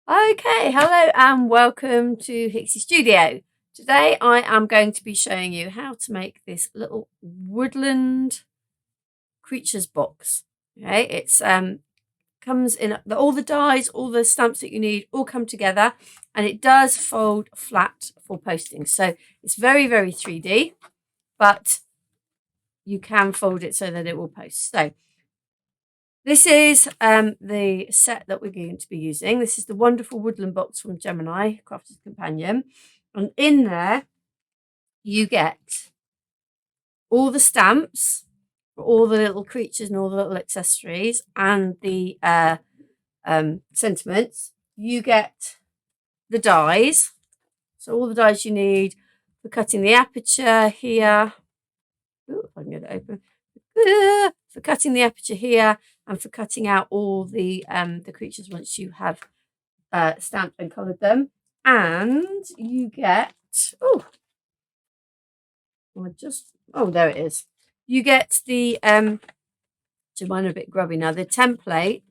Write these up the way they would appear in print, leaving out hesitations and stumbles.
Okay, hello and welcome to Hixxy Studio. Today I am going to be showing you how to make this little Woodland Creatures box. Okay, it's comes in all the dies, all the stamps that you need all come together, and it does fold flat for posting. So it's very 3D, but you can fold it so that it will post. So this is the set that we're going to be using. This is the wonderful Woodland box from Gemini, Crafter's Companion. And in there, you get all the stamps for all the little creatures and all the little accessories and the sentiments. You get the dies. So all the dies you need for cutting the aperture here. Ooh, if I can get it open. For cutting the aperture here and for cutting out all the creatures once you have stamped and coloured them. And you get, there it is. You get the, so mine are a bit grubby now, the template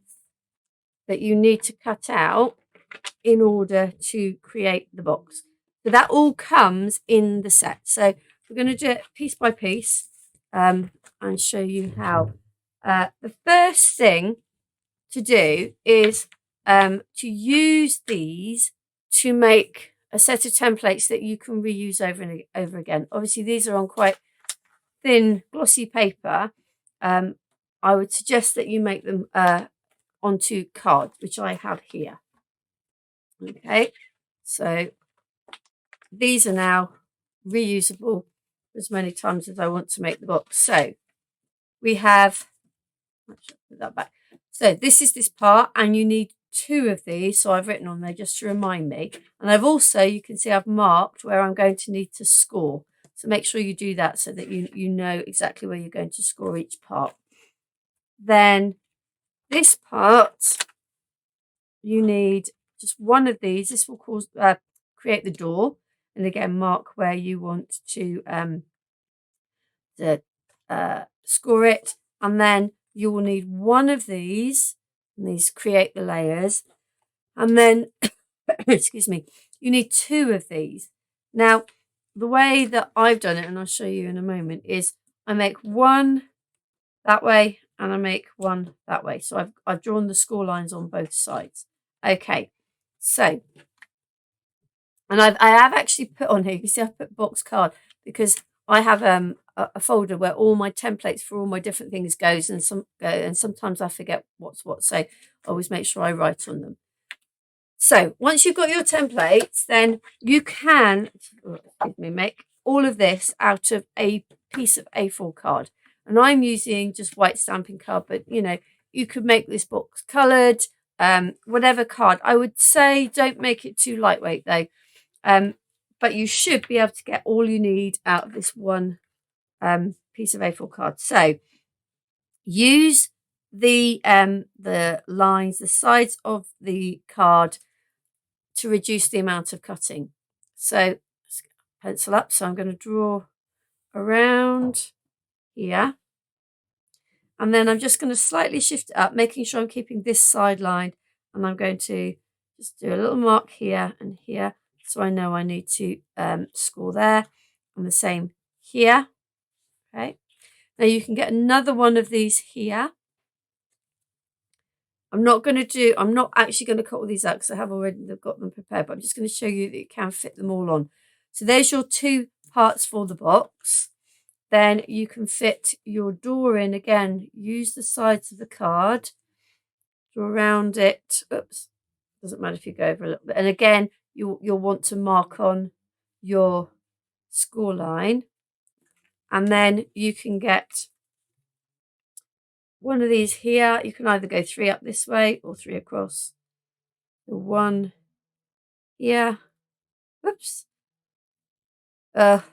that you need to cut out in order to create the box. So that all comes in the set. So we're going to do it piece by piece and show you how. The first thing to do is to use these to make a set of templates that you can reuse over and over again. Obviously, these are on quite thin, glossy paper. I would suggest that you make them onto card, which I have here. Okay, so these are now reusable as many times as I want to make the box. So we have, let's put that back. So this is this part, and you need 2 of these. So I've written on there just to remind me. And I've also, you can see I've marked where I'm going to need to score. So make sure you do that so that you know exactly where you're going to score each part. Then this part, you need just 1 of these. This will create the door. And again, mark where you want to score it. And then you will need 1 of these, and these create the layers. And then, excuse me, you need 2 of these. Now, the way that I've done it, and I'll show you in a moment, is I make 1 that way and I make 1 that way. So I've drawn the score lines on both sides. Okay, so, and I have actually put on here, you can see I've put box card because I have a folder where all my templates for all my different things goes, and sometimes I forget what's what, so I always make sure I write on them. So once you've got your templates, then you can make all of this out of a piece of A4 card. And I'm using just white stamping card, but you could make this box coloured, whatever card. I would say don't make it too lightweight though, but you should be able to get all you need out of this one piece of A4 card. So use the lines, the sides of the card to reduce the amount of cutting. So pencil up. So I'm going to draw around here. And then I'm just going to slightly shift it up, making sure I'm keeping this side line. And I'm going to just do a little mark here and here. So I know I need to score there. And the same here. Okay. Now you can get another one of these here. I'm not actually going to cut all these out because I have already got them prepared, but I'm just going to show you that you can fit them all on. So there's your 2 parts for the box. Then you can fit your door in again. Use the sides of the card, draw around it. Oops, doesn't matter if you go over a little bit. And again, you'll want to mark on your score line. And then you can get 1 of these here. You can either go 3 up this way or 3 across. 1 here. Whoops. Good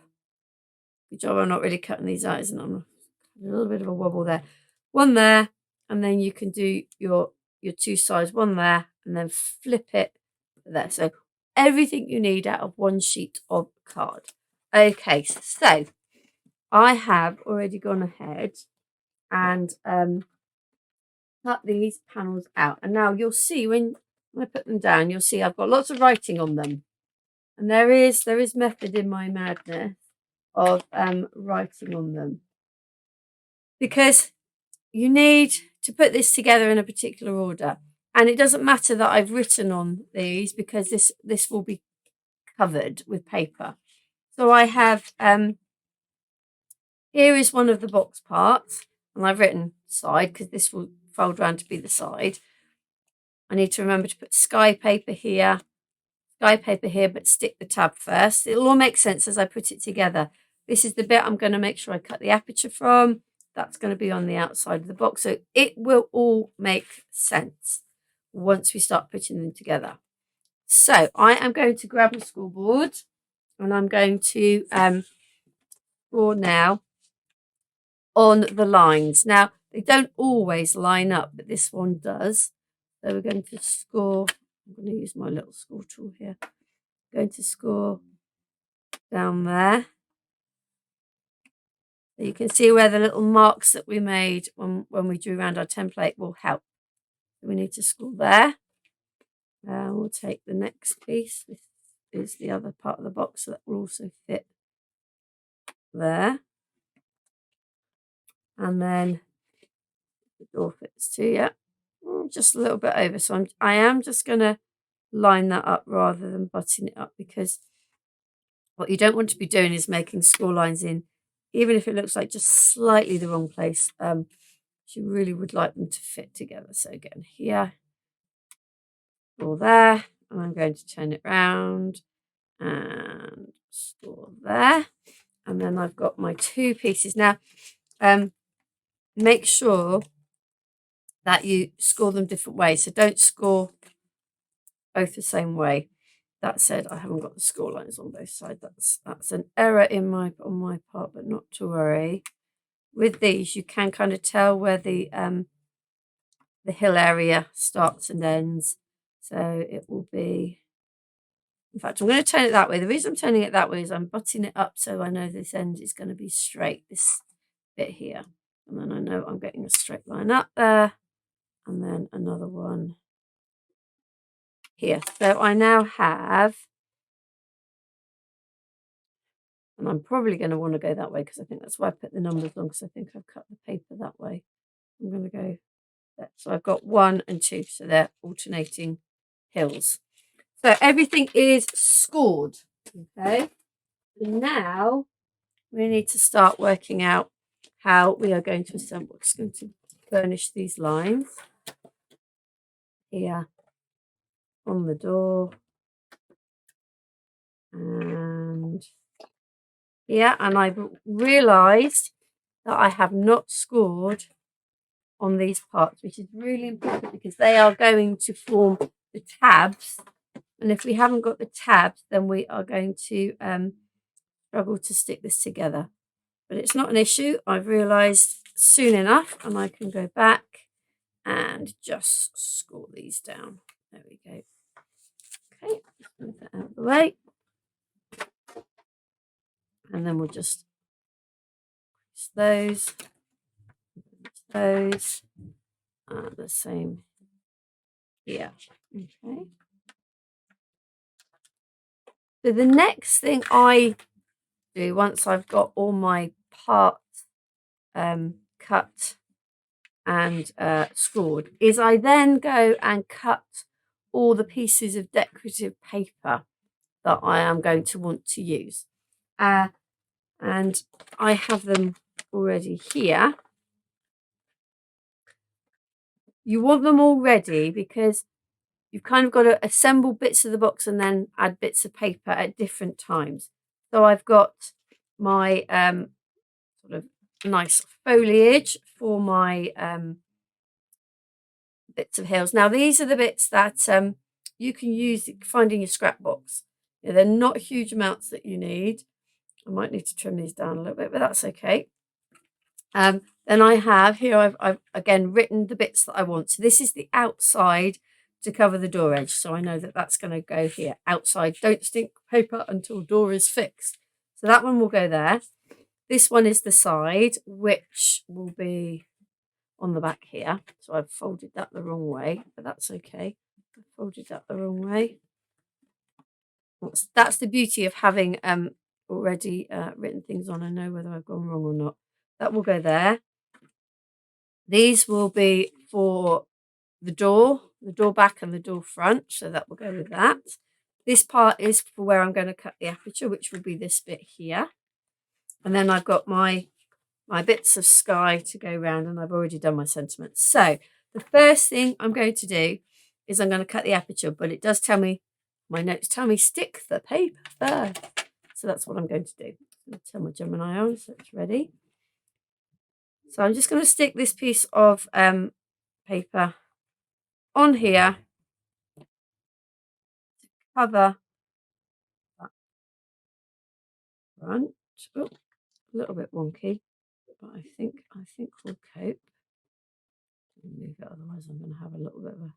job I'm not really cutting these out, isn't it? I'm a little bit of a wobble there. 1 there, and then you can do your 2 sides. 1 there, and then flip it there. So everything you need out of 1 sheet of card. Okay, so I have already gone ahead and cut these panels out. And now you'll see when when I put them down, you'll see I've got lots of writing on them. And there is method in my madness of writing on them. Because you need to put this together in a particular order. And it doesn't matter that I've written on these because this will be covered with paper. So I have, here is one of the box parts. And I've written side because this will fold around to be the side. I need to remember to put sky paper here, but stick the tab first. It'll all make sense as I put it together. This is the bit I'm going to make sure I cut the aperture from. That's going to be on the outside of the box. So it will all make sense once we start putting them together. So I am going to grab a scoreboard and I'm going to draw now on the lines. Now, they don't always line up, but this one does. So we're going to score. I'm going to use my little score tool here. Going to score down there. So you can see where the little marks that we made when we drew around our template will help. So we need to score there. We'll take the next piece. This is the other part of the box, so that will also fit there. And then the door fits too, yeah. Just a little bit over. So I am just going to line that up rather than butting it up, because what you don't want to be doing is making score lines in, even if it looks like just slightly the wrong place. You really would like them to fit together. So again, here, score there, and I'm going to turn it round and score there. And then I've got my two pieces. Now, make sure that you score them different ways. So don't score both the same way. That said, I haven't got the score lines on both sides. That's an error on my part, but not to worry. With these, you can kind of tell where the hill area starts and ends. So it will be, in fact, I'm going to turn it that way. The reason I'm turning it that way is I'm butting it up so I know this end is going to be straight, this bit here. And then I know I'm getting a straight line up there. And then another one here. So I now have, and I'm probably going to want to go that way because I think that's why I put the numbers on, because I think I've cut the paper that way. I'm going to go there. So I've got 1 and 2, so they're alternating hills. So everything is scored, okay? And now we need to start working out how we are going to assemble. I'm just going to burnish these lines here on the door and here. And I've realised that I have not scored on these parts, which is really important because they are going to form the tabs. And if we haven't got the tabs, then we are going to struggle to stick this together. But it's not an issue. I've realised soon enough, and I can go back and just score these down. There we go. Okay, move that out of the way. And then we'll just those, the same here. Okay. So the next thing I do once I've got all my parts cut and scored is I then go and cut all the pieces of decorative paper that I am going to want to use. And I have them already here. You want them all ready because you've kind of got to assemble bits of the box and then add bits of paper at different times. So I've got my sort of nice foliage for my bits of hills. Now these are the bits that you can use finding your scrap box. They're not huge amounts that you need. I might need to trim these down a little bit, but that's okay. Then I have here, I've again written the bits that I want. So this is the outside to cover the door edge. So I know that that's going to go here. Outside, don't stick paper until door is fixed. So that one will go there. This one is the side, which will be on the back here. So I've folded that the wrong way, but that's okay. folded that the wrong way. That's the beauty of having already written things on. I know whether I've gone wrong or not. That will go there. These will be for the door back and the door front, so that will go with that. This part is for where I'm going to cut the aperture, which will be this bit here. And then I've got my bits of sky to go round, and I've already done my sentiments. So the first thing I'm going to do is I'm going to cut the aperture, but it does tell me, my notes tell me stick the paper first. So that's what I'm going to do. I'm going to turn my Gemini on so it's ready. So I'm just going to stick this piece of paper on here to cover that front. Oh, a little bit wonky, but I think we'll cope. Move it, otherwise I'm going to have a little bit of a.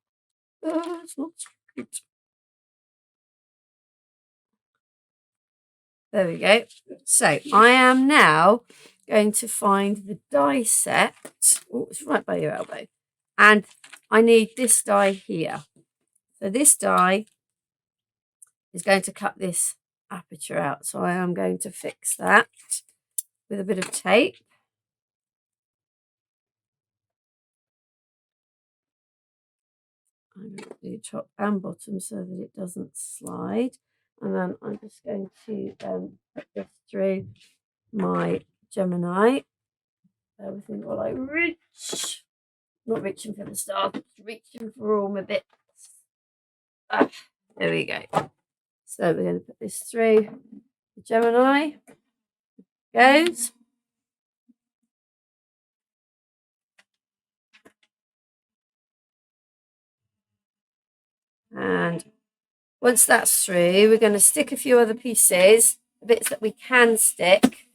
Oh, it's not good. There we go. So I am now going to find the die set. Oh, it's right by your elbow. And I need this die here. So this die is going to cut this aperture out. So I am going to fix that with a bit of tape. I'm going to do top and bottom so that it doesn't slide. And then I'm just going to put this through my Gemini. Everything while I reach. Not reaching for the stars, just reaching for all my bits. There we go. So we're going to put this through the Gemini. Goes. And once that's through, we're going to stick a few other pieces, the bits that we can stick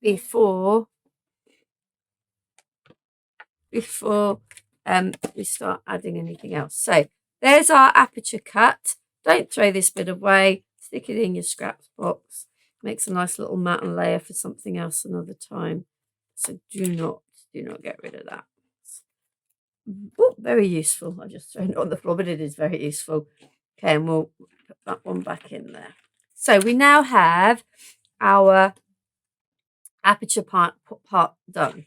before we start adding anything else. So there's our aperture cut. Don't throw this bit away. Stick it in your scraps box. Makes a nice little mat and layer for something else another time. So do not get rid of that. Oh, very useful. I've just thrown it on the floor, but it is very useful. Okay, and we'll put that one back in there. So we now have our aperture part done.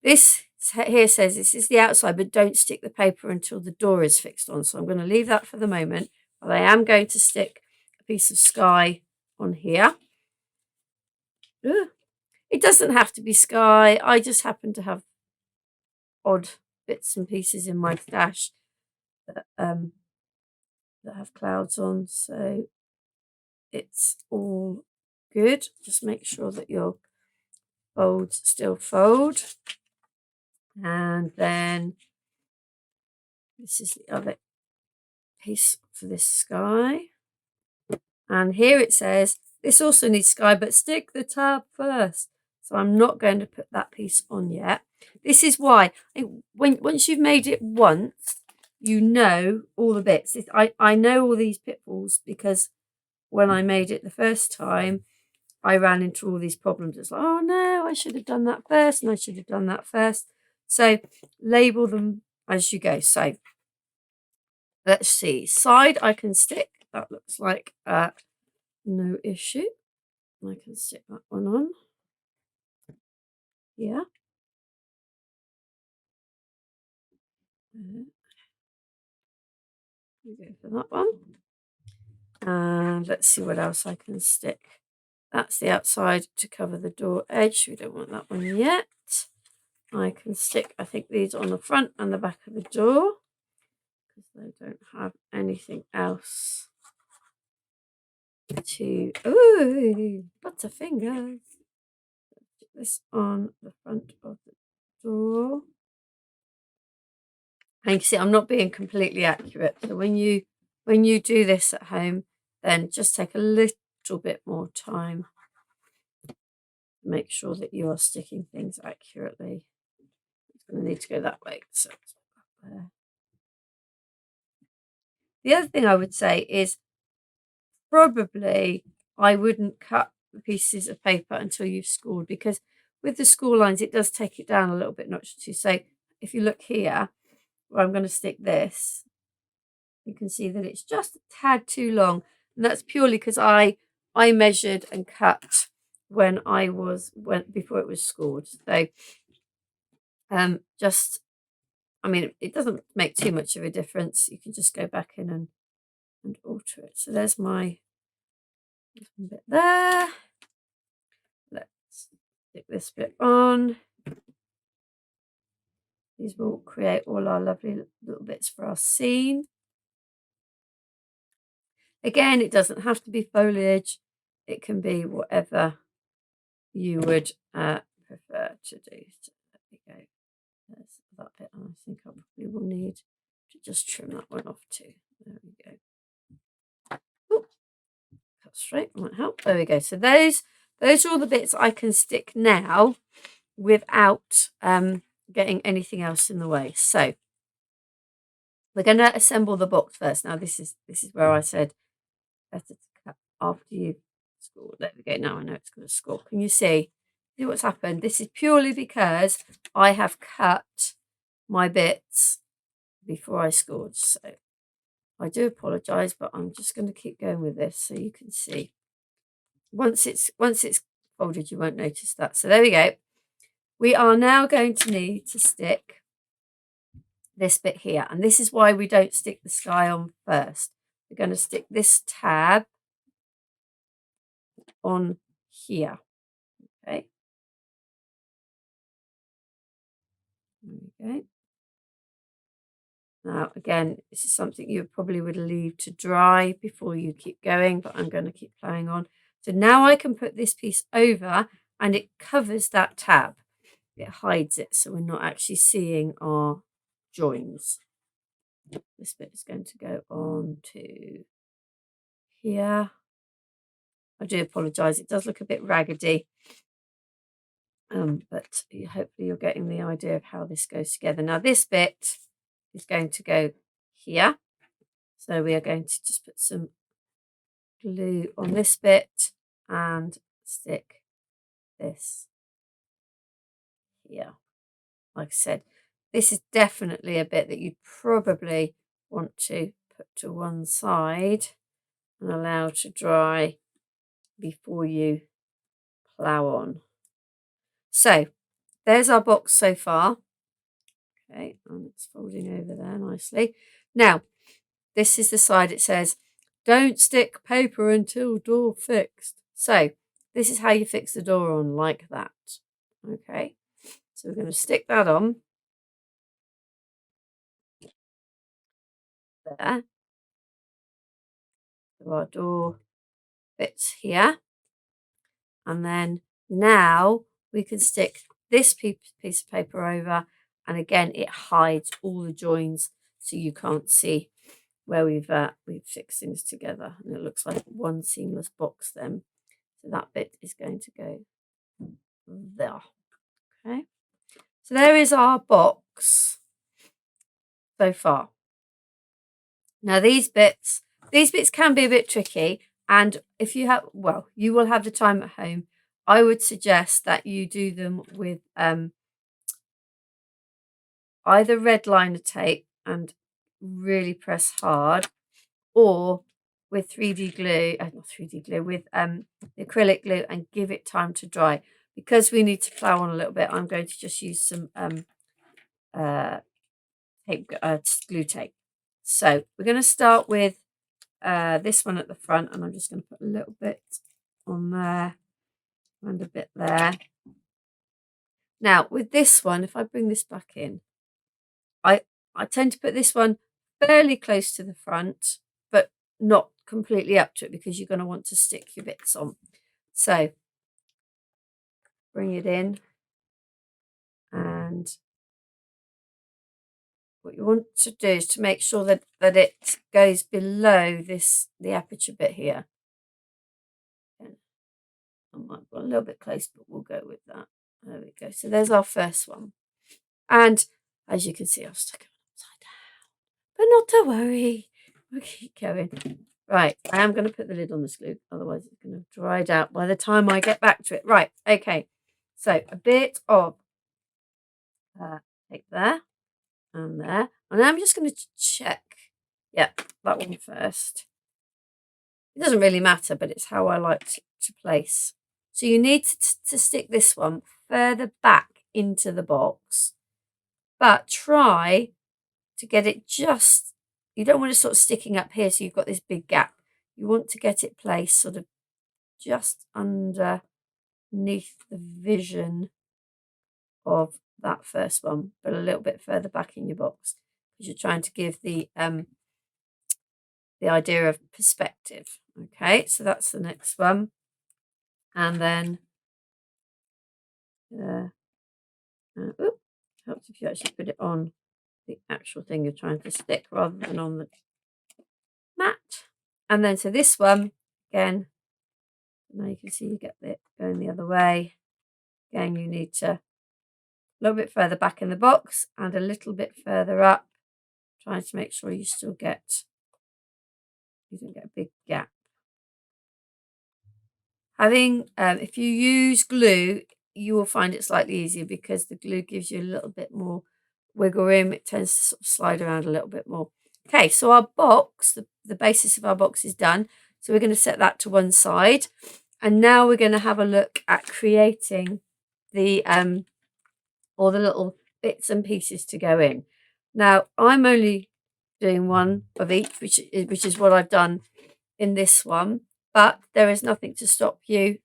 This here says this is the outside, but don't stick the paper until the door is fixed on. So I'm going to leave that for the moment, but I am going to stick a piece of sky on here. Ugh. It doesn't have to be sky. I just happen to have odd bits and pieces in my stash that have clouds on, so it's all good. Just make sure that your folds still fold. And then this is the other piece for this sky. And here it says, this also needs sky, but stick the tab first. So I'm not going to put that piece on yet. This is why, once you've made it once, you know all the bits. I know all these pitfalls because when I made it the first time, I ran into all these problems. It's like, oh no, I should have done that first, and I should have done that first. So label them as you go. So let's see. Side I can stick. That looks like no issue. I can stick that one on. Yeah. We go for that one. And let's see what else I can stick. That's the outside to cover the door edge. We don't want that one yet. I can stick, I think, these on the front and the back of the door because they don't have anything else to. Ooh, butterfingers. Put this on the front of the door. And you can see I'm not being completely accurate. So when you do this at home, then just take a little bit more time. Make sure that you are sticking things accurately. It's going to need to go that way. So there. The other thing I would say is probably I wouldn't cut the pieces of paper until you've scored, because with the score lines it does take it down a little bit notch or two. So if you look here where I'm going to stick this, you can see that it's just a tad too long. And that's purely because I measured and cut when before it was scored. So I mean, it doesn't make too much of a difference. You can just go back in and alter it. So there's my bit there. Let's stick this bit on. These will create all our lovely little bits for our scene. Again, it doesn't have to be foliage. It can be whatever you would prefer to do. So there we go. There's that bit. I think I probably will need to just trim that one off too. There we go. Ooh, cut straight might help. There we go. So those are all the bits I can stick now without getting anything else in the way. So we're going to assemble the box first. Now this is where I said better to cut after you score. There we go. Now I know it's going to score. Can you see what's happened? This is purely because I have cut my bits before I scored. So I do apologise, but I'm just going to keep going with this so you can see. Once it's folded, you won't notice that. So there we go. We are now going to need to stick this bit here, and this is why we don't stick the sky on first. We're going to stick this tab on here. Okay. There we go. Now, again, this is something you probably would leave to dry before you keep going, but I'm going to keep playing on. So now I can put this piece over and it covers that tab. It hides it, so we're not actually seeing our joins. This bit is going to go on to here. I do apologise, it does look a bit raggedy. But hopefully you're getting the idea of how this goes together. Now this bit is going to go here. So we are going to just put some glue on this bit and stick this here. Like I said, this is definitely a bit that you'd probably want to put to one side and allow to dry before you plough on. So there's our box so far. Okay, and it's folding over there nicely. Now, this is the side it says, don't stick paper until door fixed. So this is how you fix the door on, like that. Okay, so we're going to stick that on. There. So our door fits here. And then now we can stick this piece of paper over, and again it hides all the joins so you can't see where we've fixed things together, and it looks like one seamless box then. So that bit is going to go there. Okay, so there is our box so far. Now these bits can be a bit tricky, and if you have, well, you will have the time at home, I would suggest that you do them with either red liner tape and really press hard, or with 3D glue, not 3D glue, with the acrylic glue, and give it time to dry. Because we need to plough on a little bit, I'm going to just use some glue tape. So we're going to start with this one at the front, and I'm just going to put a little bit on there and a bit there. Now with this one, if I bring this back in, I tend to put this one fairly close to the front, but not completely up to it, because you're going to want to stick your bits on. So bring it in, and what you want to do is to make sure that it goes below the aperture bit here. I might go a little bit close, but we'll go with that. There we go. So there's our first one. And as you can see, I've stuck it upside down. But not to worry. We'll keep going. Right, I am going to put the lid on this glue, otherwise it's going to dry it out by the time I get back to it. Right, okay. So a bit of tape there and there. And I'm just going to check Yeah, that one first. It doesn't really matter, but it's how I like to place. So you need to stick this one further back into the box, but try to get it just, you don't want it sort of sticking up here so you've got this big gap. You want to get it placed sort of just underneath the vision of that first one, but a little bit further back in your box, because you're trying to give the idea of perspective. Okay, so that's the next one. And then helps if you actually put it on the actual thing you're trying to stick rather than on the mat. And then so this one, again, now you can see you get it going the other way. Again, you need to a little bit further back in the box and a little bit further up, trying to make sure you still get, you don't get a big gap. Having, if you use glue, you will find it slightly easier because the glue gives you a little bit more wiggle room. It tends to sort of slide around a little bit more. Okay, so our box, the basis of our box is done. So we're going to set that to one side. And now we're going to have a look at creating the all the little bits and pieces to go in. Now, I'm only doing one of each, which is what I've done in this one. But there is nothing to stop you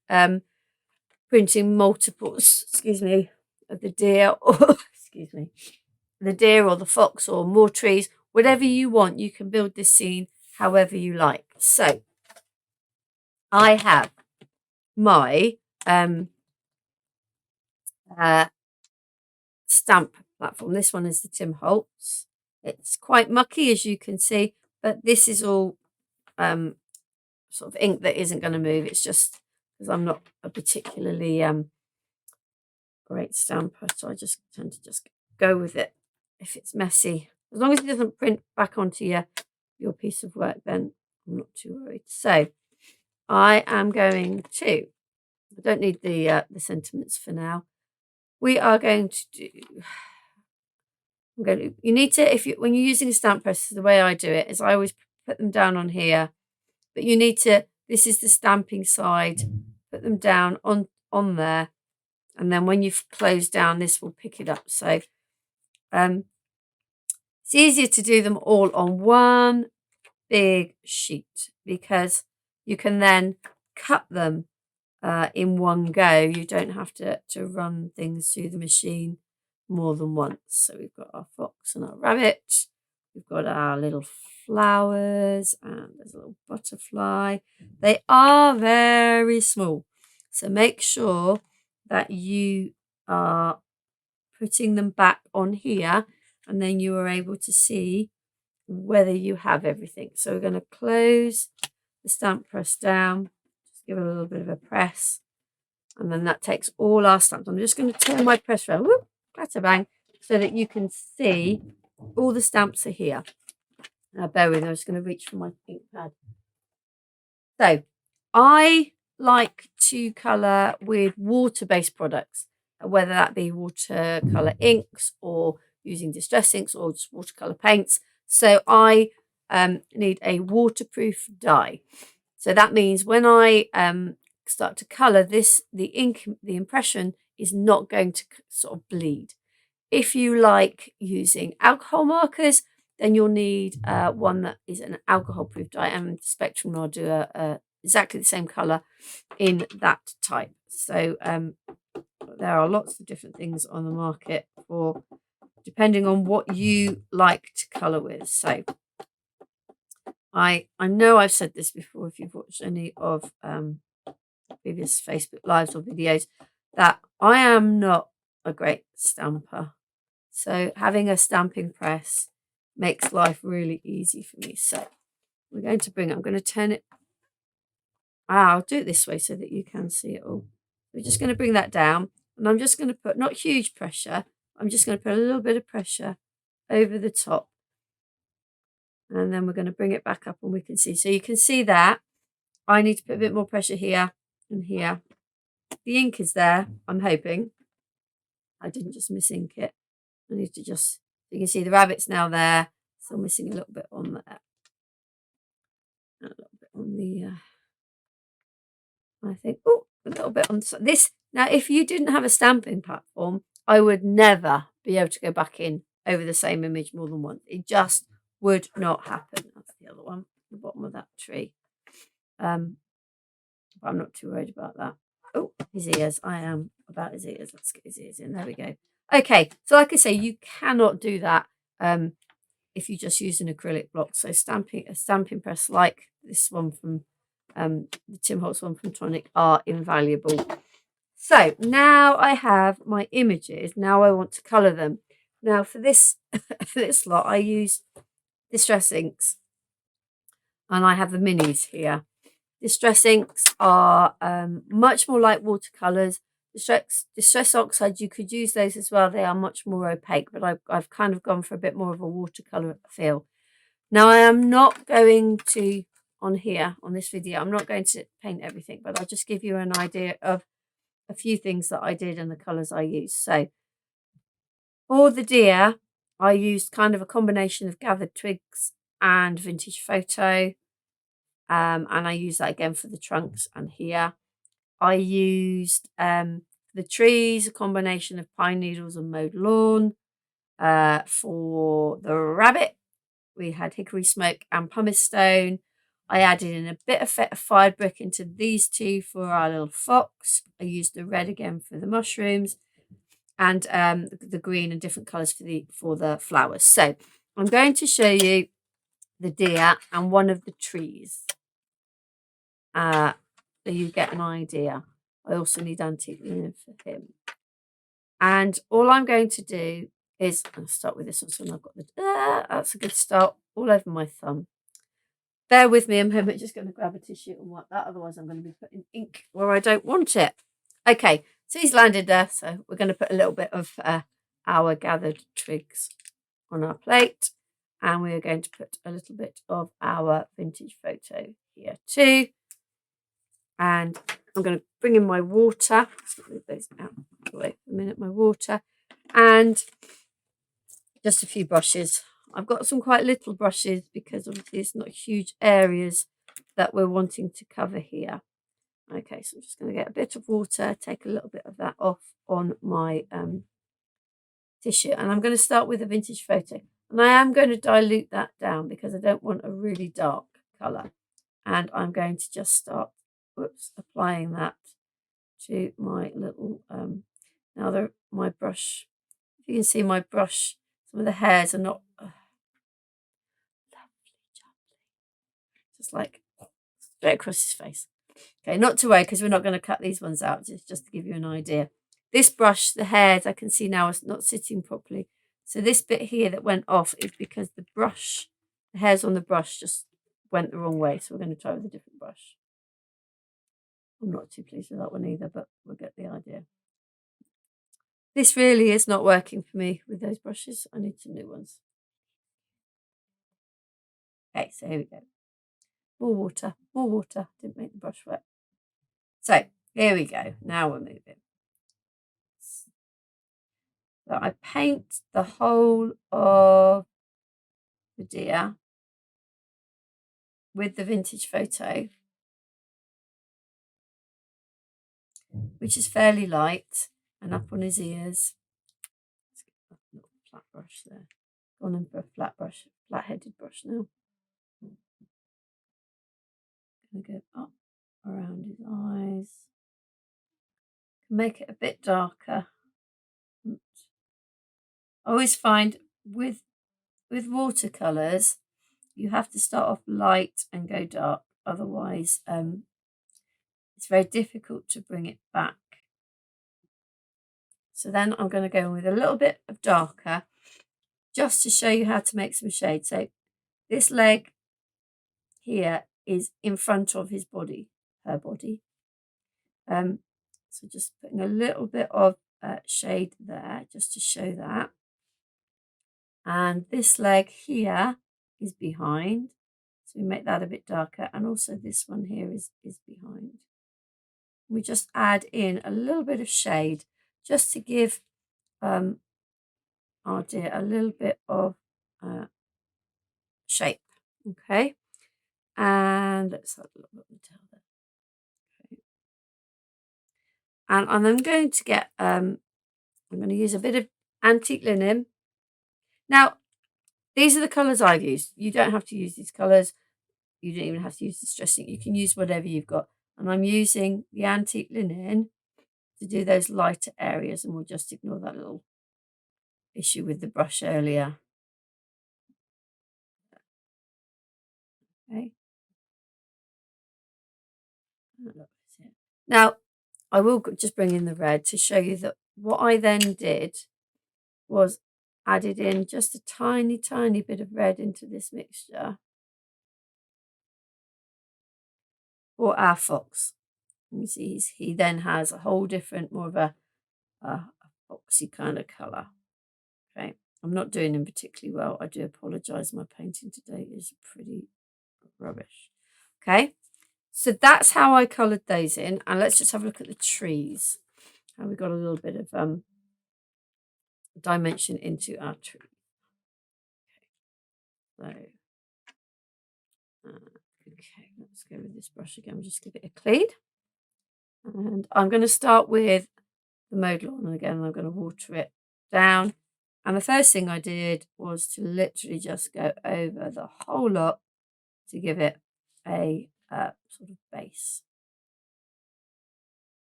printing multiples, excuse me, of the deer or excuse me, the deer or the fox or more trees, whatever you want. You can build this scene however you like. So I have my stamp platform. This one is the Tim Holtz. It's quite mucky, as you can see, but this is all sort of ink that isn't going to move. It's just because I'm not a particularly great stamper, so I just tend to just go with it if it's messy. As long as it doesn't print back onto your piece of work, then I'm not too worried. So I am going to, I don't need the sentiments for now. We are going to do, you need to, when you're using a stamp press, the way I do it is I always put them down on here, but you need to, this is the stamping side, put them down on there, and then when you've closed down, this will pick it up. So it's easier to do them all on one big sheet because you can then cut them in one go. You don't have to run things through the machine more than once. So we've got our fox and our rabbit. We've got our little flowers and there's a little butterfly. They are very small. So make sure that you are putting them back on here and then you are able to see whether you have everything. So we're going to close the stamp press down, just give it a little bit of a press, and then that takes all our stamps. I'm just going to turn my press around, whoop, clatter bang, so that you can see all the stamps are here. Now bear with me, I'm just going to reach for my ink pad. So I like to colour with water-based products, whether that be watercolour inks or using distress inks or just watercolour paints. So I need a waterproof dye. So that means when I start to colour this, the ink, the impression is not going to sort of bleed. If you like using alcohol markers, then you'll need one that is an alcohol-proof dye, and Spectrum will do exactly the same colour in that type. So there are lots of different things on the market for depending on what you like to colour with. So I know I've said this before if you've watched any of previous Facebook Lives or videos, that I am not a great stamper. So having a stamping press makes life really easy for me. So we're going to I'm going to turn it, I'll do it this way so that you can see it all. We're just going to bring that down and I'm just going to put, not huge pressure, I'm just going to put a little bit of pressure over the top. And then we're going to bring it back up and we can see. So you can see that I need to put a bit more pressure here and here. The ink is there, I'm hoping. I didn't just misink it. I need to just, you can see the rabbit's now there. Still missing a little bit on there. A little bit on the, I think, oh, a little bit on this. Now, if you didn't have a stamping platform, I would never be able to go back in over the same image more than once. It just would not happen. That's the other one, the bottom of that tree. I'm not too worried about that. Oh, his ears. I am about his ears. Let's get his ears in. There we go. Okay, so like I say, you cannot do that if you just use an acrylic block. So a stamping press like this one from the Tim Holtz one from Tonic are invaluable. So now I have my images. Now I want to colour them. Now for this this lot, I use Distress inks, and I have the minis here. Distress inks are much more like watercolours. Distress oxides, you could use those as well. They are much more opaque, but I've kind of gone for a bit more of a watercolour feel. Now I am not going to, on this video, I'm not going to paint everything, but I'll just give you an idea of a few things that I did and the colours I used. So for the deer, I used kind of a combination of gathered twigs and vintage photo. And I used that again for the trunks and here. I used the trees, a combination of pine needles and mowed lawn. For the rabbit, we had hickory smoke and pumice stone. I added in a bit of fired brick into these two for our little fox. I used the red again for the mushrooms, and the green and different colours for the flowers. So I'm going to show you the deer and one of the trees. So you get an idea. I also need antique linen for him. And all I'm going to do is, I'll start with this one. So I've got that's a good start, all over my thumb. Bear with me a moment, just going to grab a tissue and wipe that, otherwise I'm going to be putting ink where I don't want it. Okay, so he's landed there, so we're going to put a little bit of our gathered twigs on our plate, and we are going to put a little bit of our vintage photo here too. And I'm going to bring in my water. Let's move those out of the way for a minute, my water, and just a few brushes. I've got some quite little brushes because obviously it's not huge areas that we're wanting to cover here. Okay, so I'm just going to get a bit of water, take a little bit of that off on my tissue, and I'm going to start with a vintage photo. And I am going to dilute that down because I don't want a really dark colour. And I'm going to just start, applying that to my little, my brush. If you can see my brush, some of the hairs are not just like straight across his face. Okay, not to worry, because we're not going to cut these ones out, just to give you an idea. This brush, the hairs I can see now is not sitting properly. So this bit here that went off is because the hairs on the brush just went the wrong way. So we're going to try with a different brush. I'm not too pleased with that one either, but we'll get the idea. This really is not working for me with those brushes. I need some new ones. Okay, so here we go. More water, more water. Didn't make the brush wet. So here we go. Now we're moving. So I paint the whole of the deer with the vintage photo, which is fairly light, and up on his ears. Let's get that little flat brush there. Gone in for a flat brush, flat-headed brush now. Going to go up around his eyes. Make it a bit darker. I always find with watercolours, you have to start off light and go dark. Otherwise, it's very difficult to bring it back. So then I'm going to go in with a little bit of darker, just to show you how to make some shade. So this leg here is in front of his body, her body. So just putting a little bit of shade there, just to show that. And this leg here is behind, so we make that a bit darker, and also this one here is behind. We just add in a little bit of shade just to give our deer a little bit of shape. Okay, And let's have a look at the tail there. Okay. And I'm going to get, I'm going to use a bit of antique linen. Now, these are the colours I've used. You don't have to use these colours. You don't even have to use distressing. You can use whatever you've got. And I'm using the antique linen to do those lighter areas, and we'll just ignore that little issue with the brush earlier. Okay. Now, I will just bring in the red to show you that what I then did was added in just a tiny, tiny bit of red into this mixture for our fox. You see, he then has a whole different, more of a foxy kind of colour. Okay, I'm not doing him particularly well. I do apologise. My painting today is pretty rubbish. Okay, so that's how I coloured those in. And let's just have a look at the trees. How we got a little bit of dimension into our tree. Okay, so okay, let's go with this brush again. Just give it a clean. And I'm going to start with the mowed lawn, and again I'm going to water it down. And the first thing I did was to literally just go over the whole lot to give it a sort of base.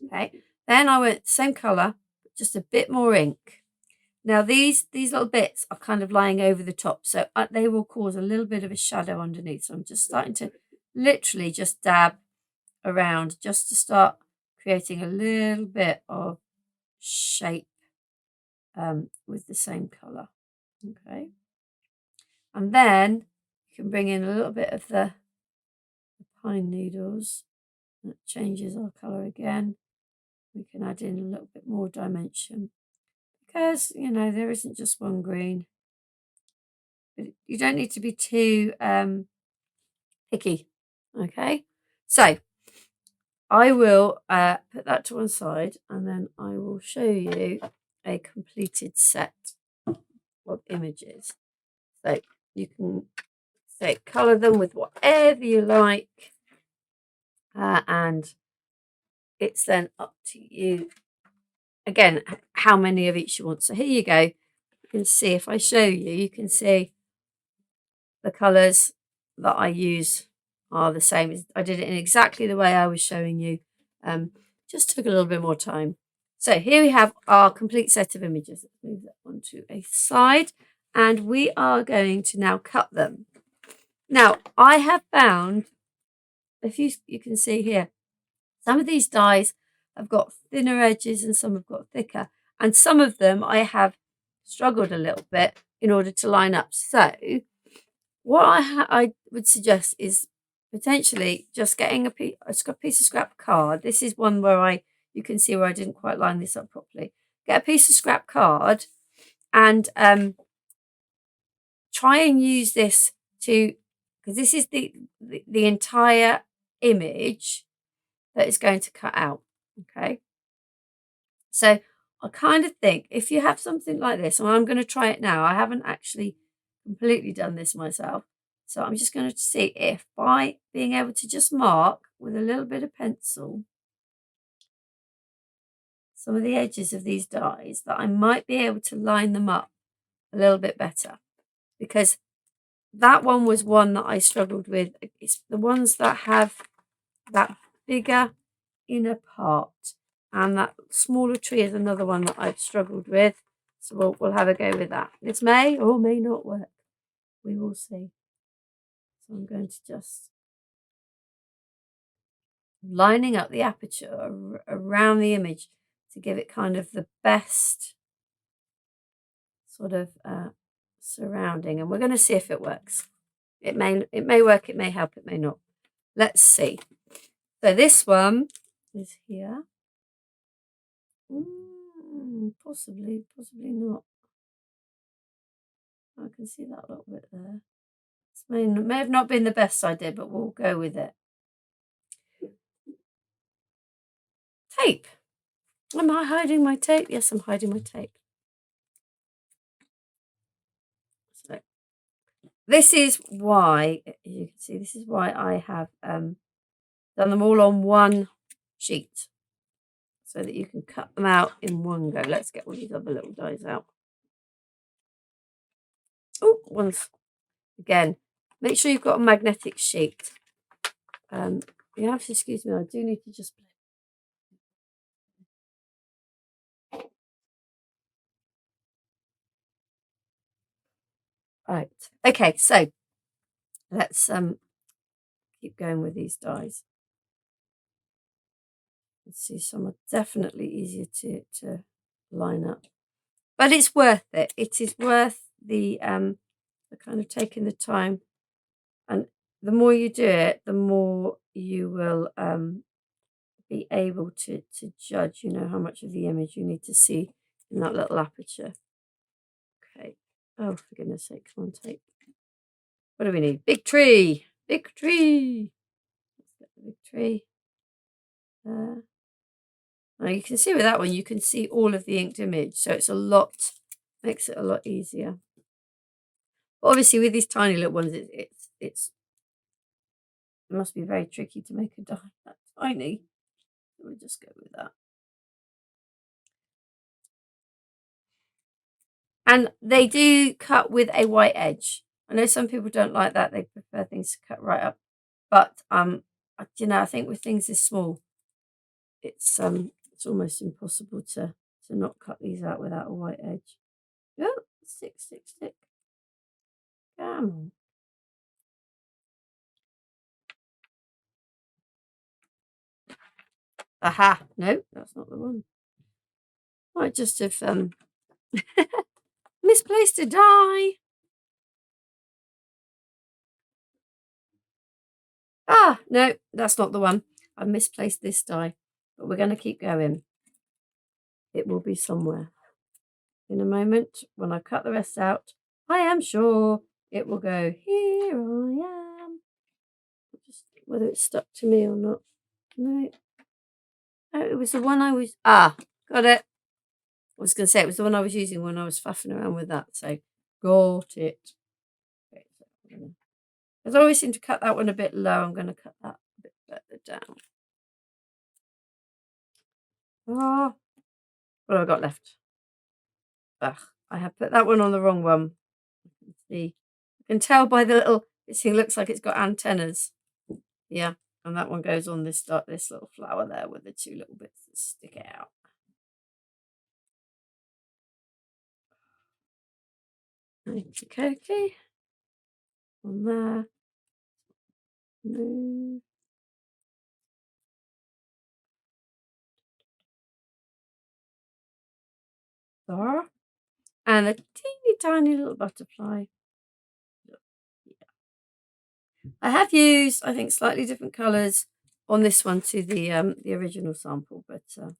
Okay, then I went same colour, just a bit more ink. Now these little bits are kind of lying over the top, so they will cause a little bit of a shadow underneath. So I'm just starting to literally just dab around just to start creating a little bit of shape with the same colour. Okay, and then you can bring in a little bit of the pine needles. That changes our colour again. We can add in a little bit more dimension because, you know, there isn't just one green. But you don't need to be too picky. Okay, so I will put that to one side, and then I will show you a completed set of images. So you can colour them with whatever you like, and it's then up to you again how many of each you want. So here you go. You can see, if I show you, you can see the colours that I use are the same. I did it in exactly the way I was showing you. Just took a little bit more time. So here we have our complete set of images. Let's move that onto a side, and we are going to now cut them. Now I have found, if you can see here, some of these dies have got thinner edges and some have got thicker, and some of them I have struggled a little bit in order to line up. So what I would suggest is potentially just getting a piece of scrap card. This is one where you can see where I didn't quite line this up properly. Get a piece of scrap card and try and use this to, because this is the entire image that is going to cut out. Okay, so I kind of think if you have something like this, and I'm going to try it now, I haven't actually completely done this myself, so I'm just going to see if by being able to just mark with a little bit of pencil some of the edges of these dies, that I might be able to line them up a little bit better, because that one was one that I struggled with. It's the ones that have that bigger inner part, and that smaller tree is another one that I've struggled with. So we'll have a go with that. This may or may not work. We will see. So I'm going to just lining up the aperture around the image to give it kind of the best sort of surrounding, and we're going to see if it works. It may work, it may help, it may not. Let's see. So this one is here. Possibly not. I can see that little bit there. This may have not been the best idea, but we'll go with it. Tape. Am I hiding my tape? Yes, I'm hiding my tape. So this is why, you can see, this is why I have done them all on one sheet, so that you can cut them out in one go. Let's get all these other little dies out. Oh, once again, make sure you've got a magnetic sheet. You have to excuse me, I do need to just right. Okay, so let's keep going with these dies. Let's see, some are definitely easier to line up, but it's worth it. It is worth the kind of taking the time, and the more you do it, the more you will be able to judge, you know, how much of the image you need to see in that little aperture. Okay. Oh, for goodness sake, come on, tape. What do we need? Big tree. Big tree. Let's get the big tree. There. Now you can see with that one, you can see all of the inked image, so it's makes it a lot easier. But obviously, with these tiny little ones, it must be very tricky to make a die that tiny. So we'll just go with that. And they do cut with a white edge. I know some people don't like that; they prefer things to cut right up. But you know, I think with things this small, it's almost impossible to not cut these out without a white edge. Oh, stick, stick, stick. Come on. Aha! No, that's not the one. Might just have misplaced a die. Ah, no, that's not the one. I've misplaced this die, but we're going to keep going. It will be somewhere. In a moment, when I cut the rest out, I am sure it will go, here I am. Just whether it's stuck to me or not. No. Oh, it was the one I was, got it. I was going to say it was the one I was using when I was faffing around with that, so got it. Okay, so as I always seem to cut that one a bit low, I'm going to cut that a bit further down. Oh, what have I got left? Ugh, I have put that one on the wrong one. See, I can tell by the little, this thing looks like it's got antennas. Yeah, and that one goes on this little flower there with the two little bits that stick out. Okay. On there. Move. There. And a teeny tiny little butterfly. I have used, I think, slightly different colours on this one to the original sample, but that's,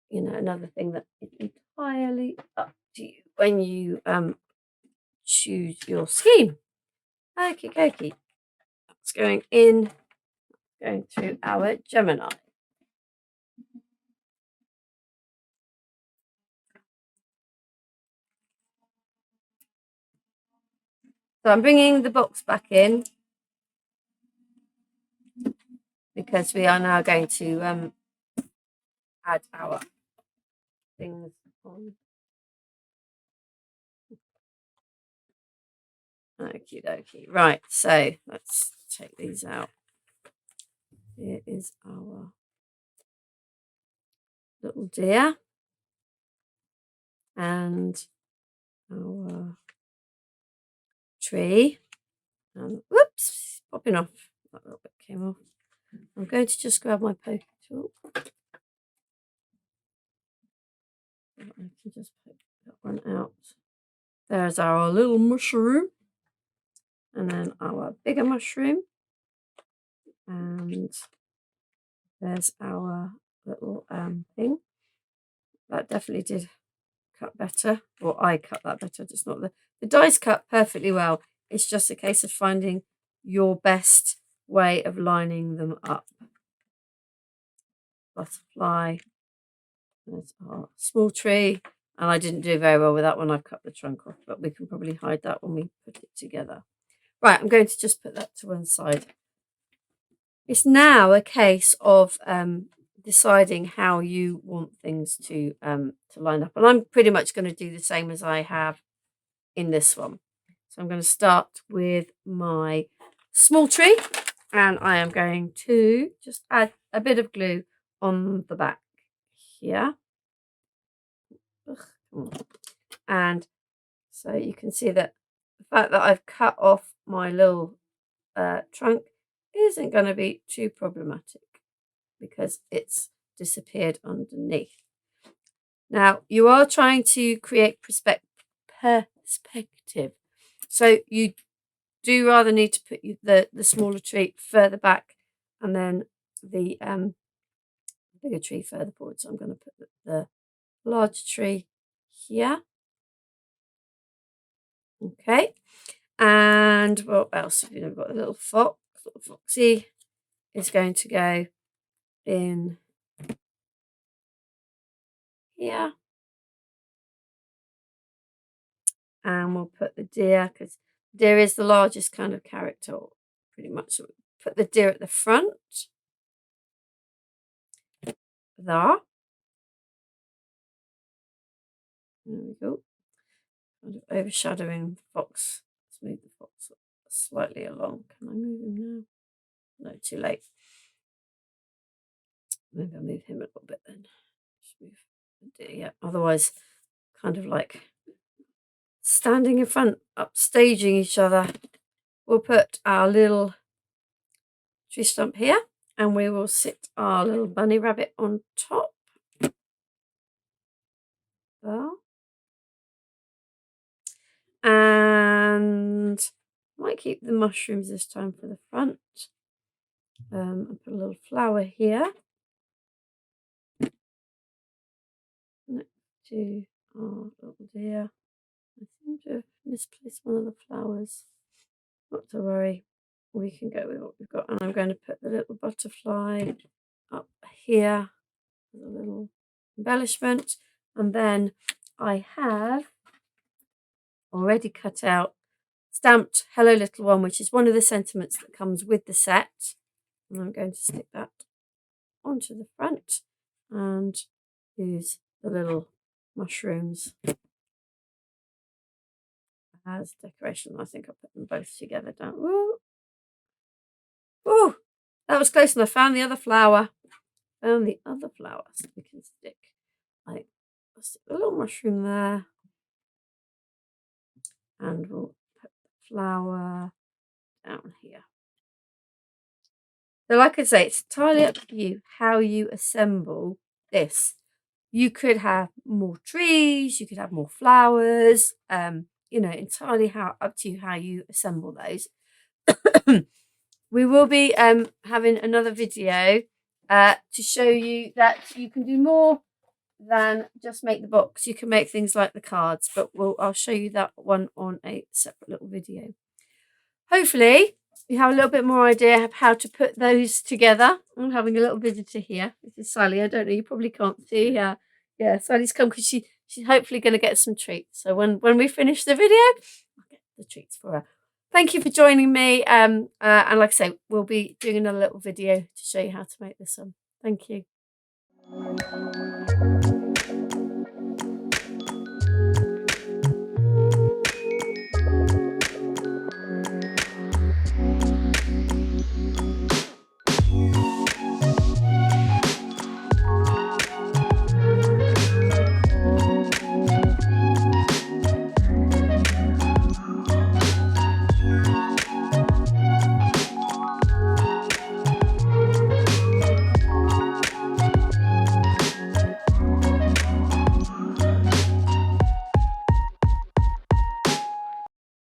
you know, another thing that is entirely up to you when you choose your scheme. Okay. It's going through our Gemini. So I'm bringing the box back in because we are now going to add our things on. Okie dokie. Right, so let's take these out. Here is our little deer and our tree. And whoops, popping off. That little bit came off. I'm going to just grab my poker tool. I can just poke that one out. There's our little mushroom. And then our bigger mushroom. And there's our little thing. That definitely did cut better, or I cut that better. Just not the dies cut perfectly well. It's just a case of finding your best way of lining them up. Butterfly. There's our small tree. And I didn't do very well with that one. I've cut the trunk off, but we can probably hide that when we put it together. Right, I'm going to just put that to one side. It's now a case of deciding how you want things to line up. And I'm pretty much going to do the same as I have in this one. So I'm going to start with my small tree, and I am going to just add a bit of glue on the back here. And so you can see that the fact that I've cut off my little trunk isn't going to be too problematic because it's disappeared underneath. Now you are trying to create perspective, so you do rather need to put the smaller tree further back and then the bigger tree further forward. So I'm going to put the large tree here. Okay, and what else? You know, we've got the little fox. Little foxy is going to go in here, and we'll put the deer, because deer is the largest kind of character, pretty much. So we'll put the deer at the front there. There we go. Kind of overshadowing the fox. Let's move the fox slightly along. Can I move him now? No, too late. Maybe I'll move him a little bit then. Just move the deer, yeah. Otherwise, kind of like standing in front, upstaging each other. We'll put our little tree stump here, and we will sit our little bunny rabbit on top. There. And I might keep the mushrooms this time for the front. And put a little flower here next to our little deer. I seem to have misplaced one of the flowers. Not to worry, we can go with what we've got. And I'm going to put the little butterfly up here as a little embellishment. And then I have already cut out stamped Hello Little One, which is one of the sentiments that comes with the set. And I'm going to stick that onto the front and use the little mushrooms as decoration. I think I'll put them both together down. Woo! Ooh, that was close, and I found the other flower. So we can stick like a little mushroom there, and we'll put the flower down here. So like I say, it's entirely up to you how you assemble this. You could have more trees, you could have more flowers, you know, entirely up to you how you assemble those. We will be having another video to show you that you can do more than just make the box. You can make things like the cards, but I'll show you that one on a separate little video. Hopefully you have a little bit more idea of how to put those together. I'm having a little visitor here. This is Sally. I don't know, you probably can't see. Yeah, Sally's come because she's hopefully going to get some treats. So when we finish the video, I'll get the treats for her. Thank you for joining me. And like I say, we'll be doing another little video to show you how to make this one. Thank you.